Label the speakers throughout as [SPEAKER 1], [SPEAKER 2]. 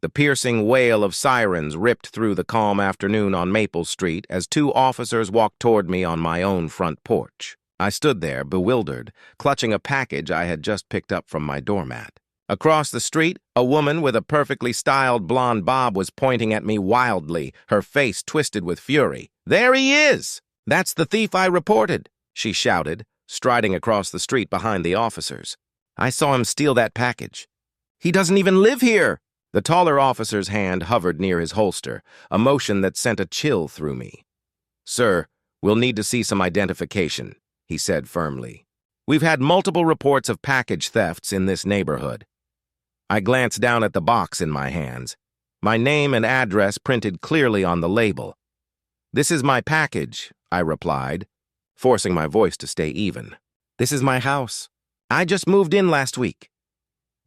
[SPEAKER 1] The piercing wail of sirens ripped through the calm afternoon on Maple Street as two officers walked toward me on my own front porch. I stood there, bewildered, clutching a package I had just picked up from my doormat. Across the street, a woman with a perfectly styled blonde bob was pointing at me wildly, her face twisted with fury. "There he is! That's the thief I reported," she shouted, striding across the street behind the officers. "I saw him steal that package. He doesn't even live here!" The taller officer's hand hovered near his holster, a motion that sent a chill through me. "Sir, we'll need to see some identification," he said firmly. "We've had multiple reports of package thefts in this neighborhood." I glanced down at the box in my hands, my name and address printed clearly on the label. "This is my package," I replied, forcing my voice to stay even. "This is my house. I just moved in last week."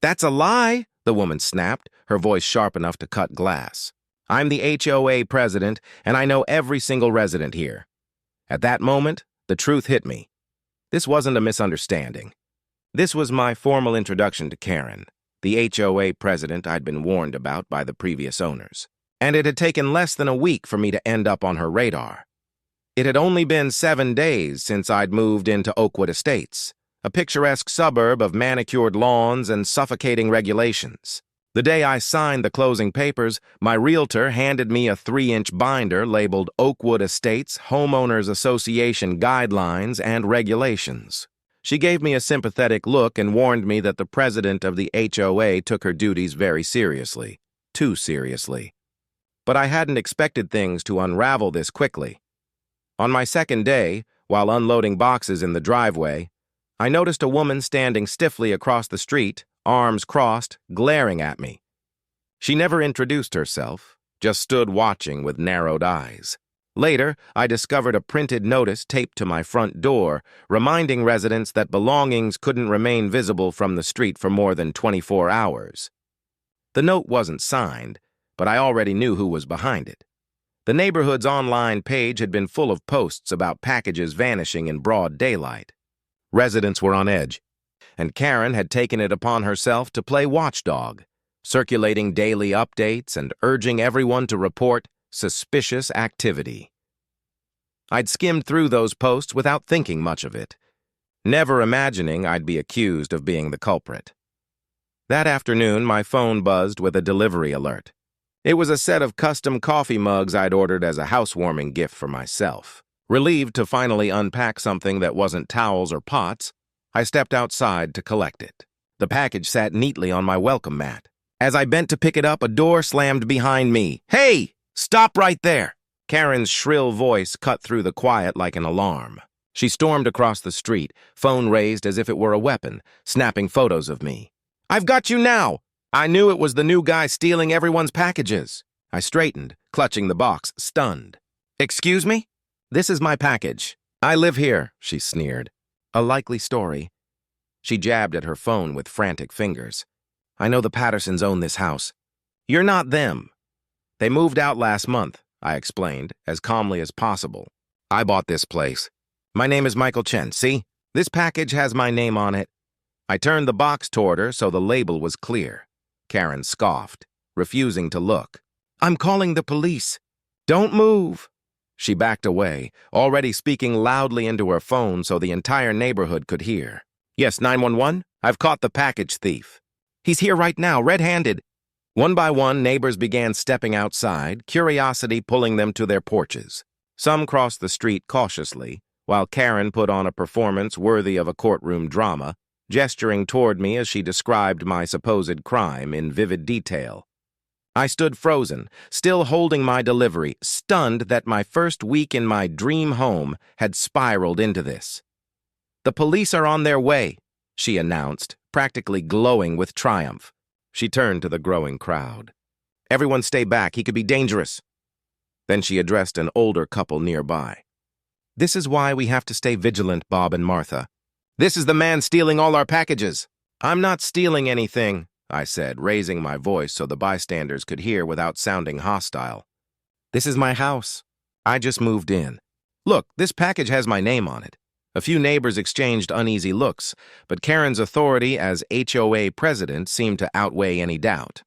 [SPEAKER 1] "That's a lie," the woman snapped, her voice sharp enough to cut glass. "I'm the HOA president, and I know every single resident here." At that moment, the truth hit me. This wasn't a misunderstanding. This was my formal introduction to Karen, the HOA president I'd been warned about by the previous owners. And it had taken less than a week for me to end up on her radar. It had only been 7 days since I'd moved into Oakwood Estates, a picturesque suburb of manicured lawns and suffocating regulations. The day I signed the closing papers, my realtor handed me a 3-inch binder labeled Oakwood Estates Homeowners Association Guidelines and Regulations. She gave me a sympathetic look and warned me that the president of the HOA took her duties very seriously. Too seriously. But I hadn't expected things to unravel this quickly. On my second day, while unloading boxes in the driveway, I noticed a woman standing stiffly across the street, arms crossed, glaring at me. She never introduced herself, just stood watching with narrowed eyes. Later, I discovered a printed notice taped to my front door, reminding residents that belongings couldn't remain visible from the street for more than 24 hours. The note wasn't signed, but I already knew who was behind it. The neighborhood's online page had been full of posts about packages vanishing in broad daylight. Residents were on edge, and Karen had taken it upon herself to play watchdog, circulating daily updates and urging everyone to report suspicious activity. I'd skimmed through those posts without thinking much of it, never imagining I'd be accused of being the culprit. That afternoon, my phone buzzed with a delivery alert. It was a set of custom coffee mugs I'd ordered as a housewarming gift for myself. Relieved to finally unpack something that wasn't towels or pots, I stepped outside to collect it. The package sat neatly on my welcome mat. As I bent to pick it up, a door slammed behind me. "Hey! Stop right there!" Karen's shrill voice cut through the quiet like an alarm. She stormed across the street, phone raised as if it were a weapon, snapping photos of me. "I've got you now!" I knew it was the new guy stealing everyone's packages. I straightened, clutching the box, stunned. "Excuse me? This is my package. I live here," she sneered. "A likely story." She jabbed at her phone with frantic fingers. "I know the Pattersons own this house." "You're not them." "They moved out last month," I explained, as calmly as possible. "I bought this place. My name is Michael Chen, see? This package has my name on it." I turned the box toward her so the label was clear. Karen scoffed, refusing to look. "I'm calling the police." "Don't move." She backed away, already speaking loudly into her phone so the entire neighborhood could hear. "Yes, 911? I've caught the package thief. He's here right now, red-handed." One by one, neighbors began stepping outside, curiosity pulling them to their porches. Some crossed the street cautiously, while Karen put on a performance worthy of a courtroom drama, gesturing toward me as she described my supposed crime in vivid detail. I stood frozen, still holding my delivery, stunned that my first week in my dream home had spiraled into this. "The police are on their way," she announced, practically glowing with triumph. She turned to the growing crowd. "Everyone stay back, he could be dangerous." Then she addressed an older couple nearby. "This is why we have to stay vigilant, Bob and Martha. This is the man stealing all our packages." "I'm not stealing anything," I said, raising my voice so the bystanders could hear without sounding hostile. "This is my house. I just moved in. Look, this package has my name on it." A few neighbors exchanged uneasy looks, but Karen's authority as HOA president seemed to outweigh any doubt.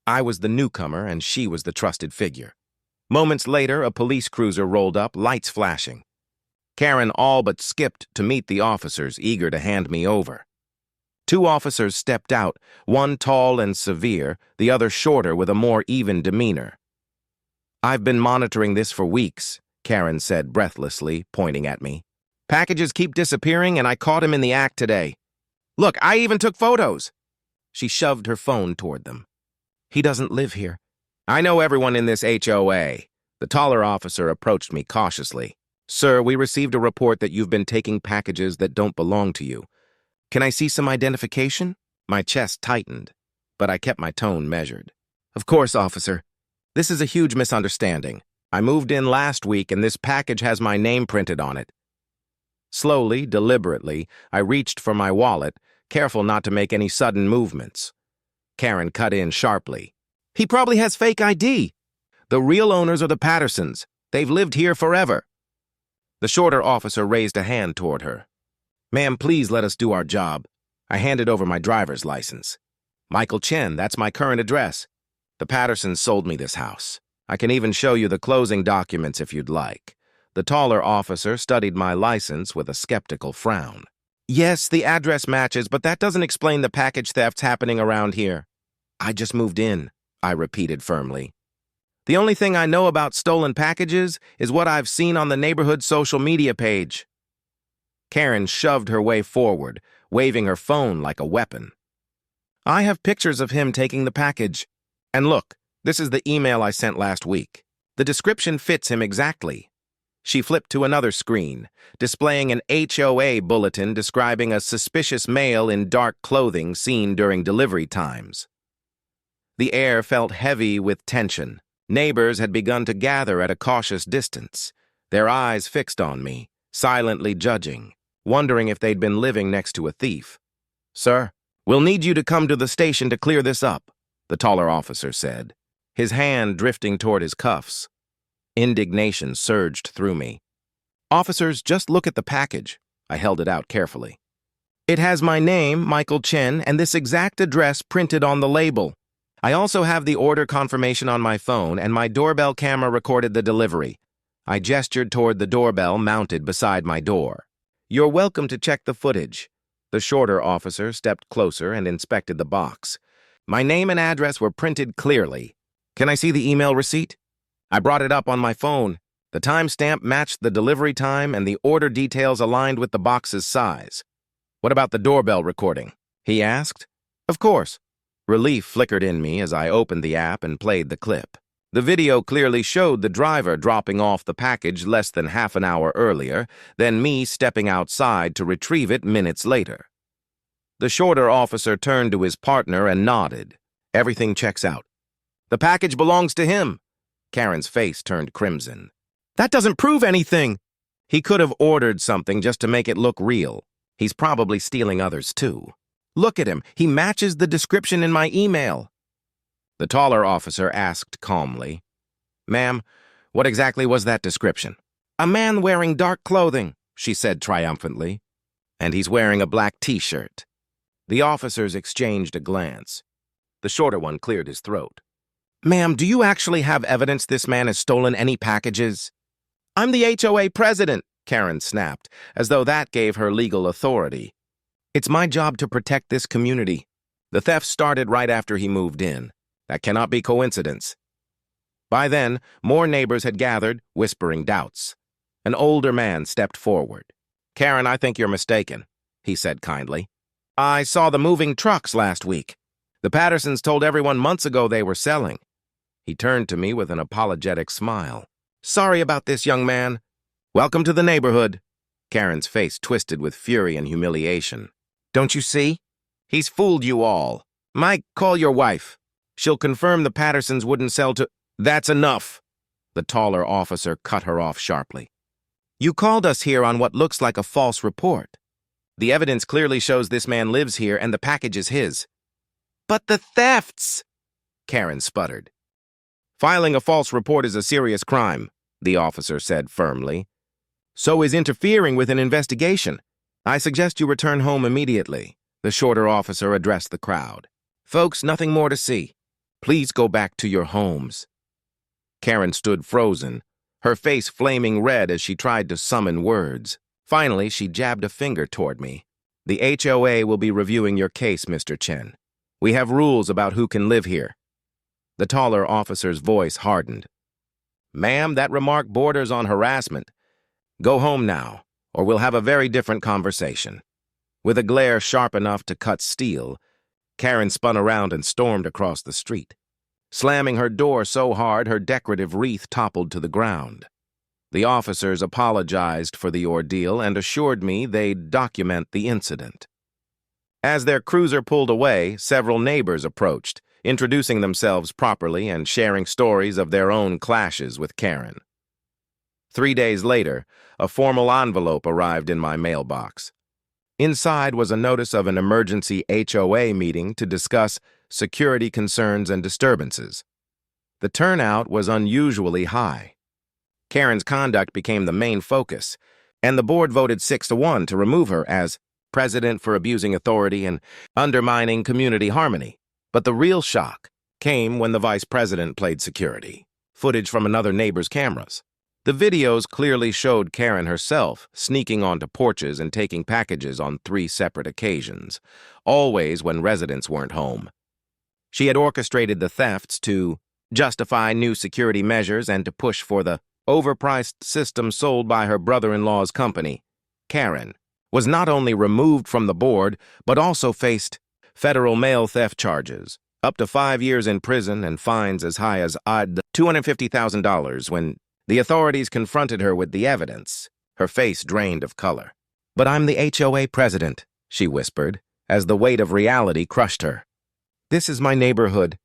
[SPEAKER 1] I was the newcomer and she was the trusted figure. Moments later, a police cruiser rolled up, lights flashing. Karen all but skipped to meet the officers, eager to hand me over. Two officers stepped out, one tall and severe, the other shorter with a more even demeanor. "I've been monitoring this for weeks," Karen said breathlessly, pointing at me. "Packages keep disappearing and I caught him in the act today. Look, I even took photos." She shoved her phone toward them. "He doesn't live here. I know everyone in this HOA." The taller officer approached me cautiously. "Sir, we received a report that you've been taking packages that don't belong to you. Can I see some identification?" My chest tightened, but I kept my tone measured. "Of course, officer. This is a huge misunderstanding. I moved in last week and this package has my name printed on it." Slowly, deliberately, I reached for my wallet, careful not to make any sudden movements. Karen cut in sharply. "He probably has fake ID. The real owners are the Pattersons. They've lived here forever." The shorter officer raised a hand toward her. "Ma'am, please let us do our job." I handed over my driver's license. "Michael Chen, that's my current address. The Pattersons sold me this house. I can even show you the closing documents if you'd like." The taller officer studied my license with a skeptical frown. "Yes, the address matches, but that doesn't explain the package thefts happening around here." "I just moved in," I repeated firmly. "The only thing I know about stolen packages is what I've seen on the neighborhood social media page." Karen shoved her way forward, waving her phone like a weapon. "I have pictures of him taking the package. And look, this is the email I sent last week. The description fits him exactly." She flipped to another screen, displaying an HOA bulletin describing a suspicious male in dark clothing seen during delivery times. The air felt heavy with tension. Neighbors had begun to gather at a cautious distance, their eyes fixed on me, silently judging, wondering if they'd been living next to a thief. "Sir, we'll need you to come to the station to clear this up," the taller officer said, his hand drifting toward his cuffs. Indignation surged through me. "Officers, just look at the package." I held it out carefully. "It has my name, Michael Chen, and this exact address printed on the label. I also have the order confirmation on my phone, and my doorbell camera recorded the delivery." I gestured toward the doorbell mounted beside my door. "You're welcome to check the footage." The shorter officer stepped closer and inspected the box. My name and address were printed clearly. "Can I see the email receipt?" I brought it up on my phone. The timestamp matched the delivery time and the order details aligned with the box's size. "What about the doorbell recording?" he asked. "Of course." Relief flickered in me as I opened the app and played the clip. The video clearly showed the driver dropping off the package less than half an hour earlier, then me stepping outside to retrieve it minutes later. The shorter officer turned to his partner and nodded. "Everything checks out." "The package belongs to him." Karen's face turned crimson. "That doesn't prove anything." "He could have ordered something just to make it look real. He's probably stealing others too. Look at him. He matches the description in my email." The taller officer asked calmly, "Ma'am, what exactly was that description?" "A man wearing dark clothing," she said triumphantly. "And he's wearing a black t-shirt." The officers exchanged a glance. The shorter one cleared his throat. "Ma'am, do you actually have evidence this man has stolen any packages?" "I'm the HOA president," Karen snapped, as though that gave her legal authority. "It's my job to protect this community. The theft started right after he moved in. That cannot be coincidence." By then, more neighbors had gathered, whispering doubts. An older man stepped forward. "Karen, I think you're mistaken," he said kindly. "I saw the moving trucks last week. The Pattersons told everyone months ago they were selling." He turned to me with an apologetic smile. "Sorry about this, young man." "Welcome to the neighborhood." Karen's face twisted with fury and humiliation. "Don't you see? He's fooled you all. Mike, call your wife. She'll confirm the Pattersons wouldn't sell to—" "That's enough." The taller officer cut her off sharply. "You called us here on what looks like a false report. The evidence clearly shows this man lives here and the package is his." "But the thefts!" Karen sputtered. "Filing a false report is a serious crime," the officer said firmly. "So is interfering with an investigation. I suggest you return home immediately." The shorter officer addressed the crowd. "Folks, nothing more to see. Please go back to your homes." Karen stood frozen, her face flaming red as she tried to summon words. Finally, she jabbed a finger toward me. "The HOA will be reviewing your case, Mr. Chen. We have rules about who can live here." The taller officer's voice hardened. "Ma'am, that remark borders on harassment. Go home now, or we'll have a very different conversation." With a glare sharp enough to cut steel, Karen spun around and stormed across the street, slamming her door so hard her decorative wreath toppled to the ground. The officers apologized for the ordeal and assured me they'd document the incident. As their cruiser pulled away, several neighbors approached, introducing themselves properly and sharing stories of their own clashes with Karen. 3 days later, a formal envelope arrived in my mailbox. Inside was a notice of an emergency HOA meeting to discuss security concerns and disturbances. The turnout was unusually high. Karen's conduct became the main focus, and the board voted 6-1 to remove her as president for abusing authority and undermining community harmony. But the real shock came when the vice president played security, footage from another neighbor's cameras. The videos clearly showed Karen herself sneaking onto porches and taking packages on 3 separate occasions, always when residents weren't home. She had orchestrated the thefts to justify new security measures and to push for the overpriced system sold by her brother-in-law's company. Karen was not only removed from the board, but also faced federal mail theft charges, up to 5 years in prison and fines as high as $250,000 when the authorities confronted her with the evidence. Her face drained of color. "But I'm the HOA president," she whispered, as the weight of reality crushed her. "This is my neighborhood,